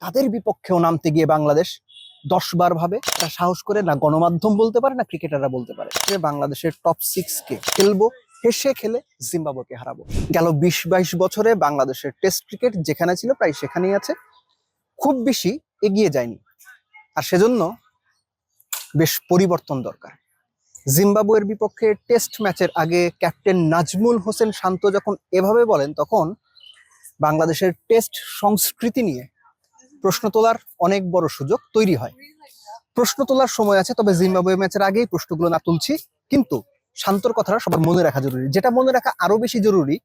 তাদের বিপক্ষেও নামতে গিয়ে বাংলাদেশ 10 বার ভাবে, এটা সাহস করে না গণমাধ্যম বলতে পারে না ক্রিকেটাররা বলতে পারে। বাংলাদেশের টপ 6 কে খেলবো, হেসে খেলে জিম্বাবুয়েকে হারাবো। গেল 20-22 বছরে বাংলাদেশের টেস্ট ক্রিকেট যেখানে ছিল প্রায় সেখানেই আছে, খুব বেশি এগিয়ে যায়নি। আর সেজন্য বেশ পরিবর্তন দরকার। জিম্বাবুয়ের বিপক্ষে টেস্ট ম্যাচের আগে ক্যাপ্টেন নাজমুল হোসেন শান্ত যখন এভাবে বলেন, তখন বাংলাদেশের টেস্ট সংস্কৃতি নিয়ে প্রশ্ন তোলার অনেক বড় সুযোগ তৈরি হয়। প্রশ্ন তোলার সময় আছে, তবে জিম্বাবুয়ে ম্যাচের আগেই প্রশ্নগুলো না তুলছি। কিন্তু শান্তর কথাটা সবার মনে রাখা জরুরি। যেটা মনে রাখা আরো বেশি জরুরি,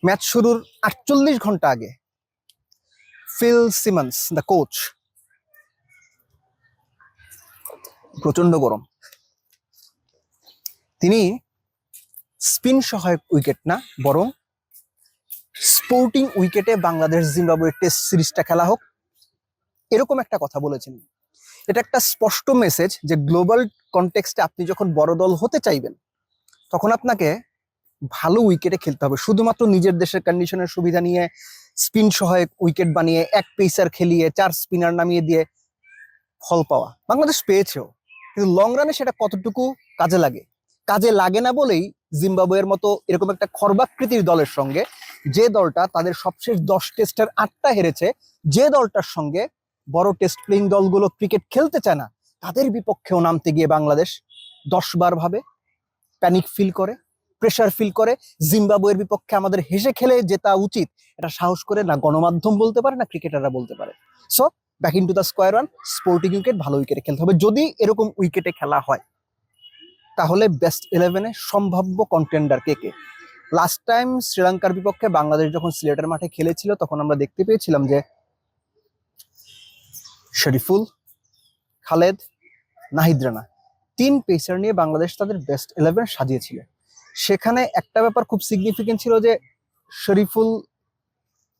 ম্যাচ শুরুর 48 ঘন্টা আগে ফিল সিমন্স দ্য কোচ, প্রচন্ড গরম, তিনি স্পিন সহায়ক উইকেট না, বরং স্পোর্টিং উইকেটে বাংলাদেশ জিম্বাবুয়ে টেস্ট সিরিজটা খেলা হোক, এরকম একটা কথা বলেছেন। এটা একটা স্পষ্ট মেসেজ যে গ্লোবাল কনটেক্সটে আপনি যখন বড় দল হতে চাইবেন, তখন আপনাকে ভালো উইকেটে খেলতে হবে। শুধুমাত্র নিজের দেশের কন্ডিশনের সুবিধা নিয়ে স্পিন সহায়ক উইকেট বানিয়ে 1 পেসার খেলিয়ে 4 স্পিনার নামিয়ে দিয়ে ফল পাওয়া বাংলাদেশ পেয়েছেও, কিন্তু লং রানে সেটা কতটুকু কাজে লাগে? কাজে লাগে না বলেই জিম্বাবুয়ের মতো এরকম একটা খর্বাকৃতির দলের সঙ্গে, যে দলটা তাদের সবশেষ 10 টেস্টের 8টা হেরেছে, যে দলটার সঙ্গে বড় টেস্ট প্লেইং দলগুলো ক্রিকেট খেলতে চায় না, তাদের বিপক্ষেও নামতে গিয়ে বাংলাদেশ 10 বার ভাবে, প্যানিক ফিল করে, প্রেসার ফিল করে। জিম্বাবুয়ের বিপক্ষে আমাদের হেসে খেলে জেতা উচিত, এটা সাহস করে না গণমাধ্যম বলতে পারে না ক্রিকেটাররা বলতে পারে। So back in to the square one, sporting wicket, ভালো উইকেটে খেলতে হবে। যদি এরকম উইকেটে খেলা হয়, তাহলে বেস্ট 11-এ সম্ভাব্য কন্টেন্ডার কে কে? লাস্ট টাইম শ্রীলঙ্কার বিপক্ষে বাংলাদেশ যখন সিলেটের মাঠে খেলেছিল, তখন আমরা দেখতে পেয়েছিলাম যে শরীফুল, খালেদ, নাহিদ রানা 3 পেসার নিয়ে বাংলাদেশ তাদের বেস্ট 11 সাজিয়েছিল। সেখানে একটা ব্যাপার খুব সিগনিফিকেন্ট ছিল যে শরীফুল,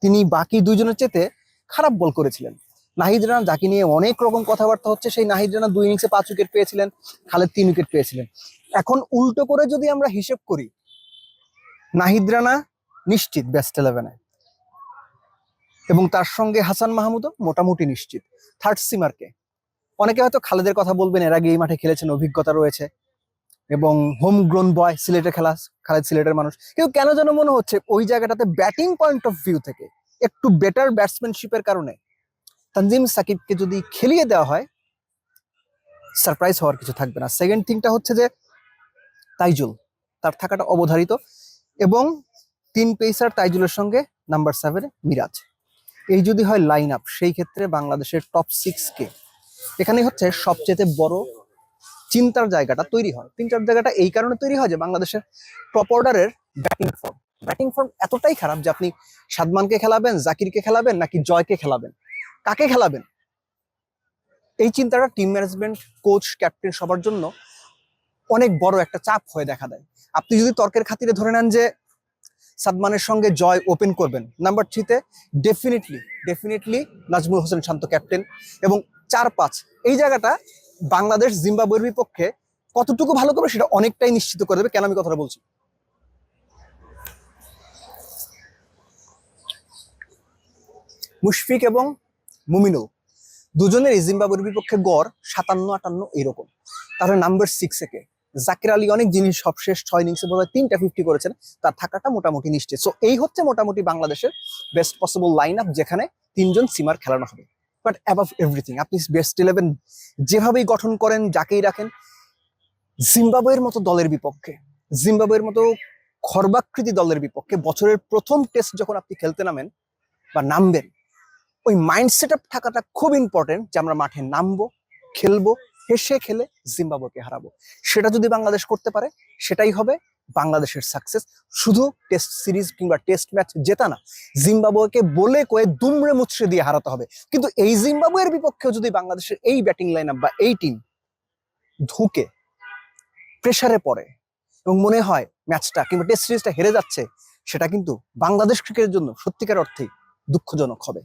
তিনি বাকি দুইজনের চেয়ে খারাপ বল করেছিলেন। নাহিদ রানা, যাকে নিয়ে অনেক রকম কথাবার্তা হচ্ছে, সেই নাহিদ রানা 2 ইনিংসে 5 উইকেট পেয়েছিলেন, খালেদ 3 উইকেট পেয়েছিলেন। এখন উল্টো করে যদি আমরা হিসেব করি, নাহিদ রানা নিশ্চিত বেস্ট 11-এ, এবং তার সঙ্গে হাসান মাহমুদও মোটামুটি নিশ্চিত। থার্ড সিমারকে, অনেকে হয়তো খালেদের কথা বলবেন, এর আগে এই মাঠে খেলেছেন, অভিজ্ঞতা রয়েছে এবং হোম গ্রোন বয়, সিলেটে খেলা, খালেদ সিলেটের মানুষ। কিন্তু কেন যেন মনে হচ্ছে ওই জায়গাটাতে ব্যাটিং পয়েন্ট অফ ভিউ থেকে একটু বেটার ব্যাটসম্যানশিপের কারণে তানজিম সাকিবকে যদি খেলিয়ে দেওয়া হয়, সারপ্রাইজ হওয়ার কিছু থাকবে না। সেকেন্ড থিংটা হচ্ছে যে তাইজুল, তার থাকাটা অবধারিত, এবং 3 পেসার তাইজুলের সঙ্গে নাম্বার 7-এ মিরাজ। এই যদি হয় লাইন আপ, সেই ক্ষেত্রে বাংলাদেশের টপ 6 কে, এখানেই হচ্ছে সবচেয়ে বড় চিন্তার জায়গাটা তৈরি হয়। চিন্তার জায়গাটা এই কারণে তৈরি হয় যে বাংলাদেশের টপ অর্ডারের ব্যাটিং ফর্ম এতটাই খারাপ যে আপনি সাদমানকে খেলাবেন, জাকিরকে খেলাবেন, নাকি জয়কে খেলাবেন, কাকে খেলাবেন? এই চিন্তাটা টিম ম্যানেজমেন্ট, কোচ, ক্যাপ্টেন সবার জন্য অনেক বড় একটা চাপ হয়ে দেখা দেয়। আপনি যদি তর্কের খাতিরে ধরে নেন যে সাদমানের সঙ্গে জয় ওপেন করবেন, নাম্বার 3-তে ডেফিনেটলি নাজমুল হোসেন শান্ত ক্যাপ্টেন, এবং 4-5 এই জায়গাটা বাংলাদেশ জিম্বাবুয়ের বিপক্ষে কতটুকু ভালো করবে সেটা অনেকটাই নিশ্চিত করে দেবে। কেন আমি কথাটা বলছি? মুশফিক এবং মুমিনুল দুজনের জিম্বাবুয়ের বিপক্ষে গড় 57-58 এইরকম। তাহলে নাম্বার 6-এ কে? জাকির আলী অনেক জিনিস সবশেষ 6 ইনিংসে বোধহয় 3টা 50 করেছেন, তার থাকাটা মোটামুটি নিশ্চিত। সো এই হচ্ছে মোটামুটি বাংলাদেশের বেস্ট পসিবল লাইন আপ, যেখানে 3 জন সিমার খেলানো হবে। বাট অ্যাবাভ এভরিথিং, আপনি বেস্ট 11 যেভাবেই গঠন করেন, যাকেই রাখেন, জিম্বাবুয়ের মতো দলের বিপক্ষে, জিম্বাবুয়ের মতো খর্বাকৃতি দলের বিপক্ষে বছরের প্রথম টেস্ট যখন আপনি খেলতে নামেন বা নামবেন, ওই মাইন্ড সেট আপ থাকাটা খুব ইম্পর্টেন্ট যে আমরা মাঠে নামবো, খেলবো, হেসে খেলে জিম্বাবুয়েকে হারাবো। সেটা যদি বাংলাদেশ করতে পারে, সেটাই হবে বাংলাদেশের সাকসেস। শুধু টেস্ট সিরিজ কিংবা টেস্ট ম্যাচ জেতা না, জিম্বাবুয়েকে বলে কয়ে দুমড়ে মুচড়ে দিয়ে হারাতে হবে। কিন্তু এই জিম্বাবুয়ের বিপক্ষেও যদি বাংলাদেশের এই ব্যাটিং লাইন আপ বা এই টিম ধুকে প্রেসারে পড়ে এবং মনে হয় ম্যাচটা কিংবা টেস্ট সিরিজটা হেরে যাচ্ছে, সেটা কিন্তু বাংলাদেশ ক্রিকেটের জন্য সত্যিকার অর্থেই দুঃখজনক হবে।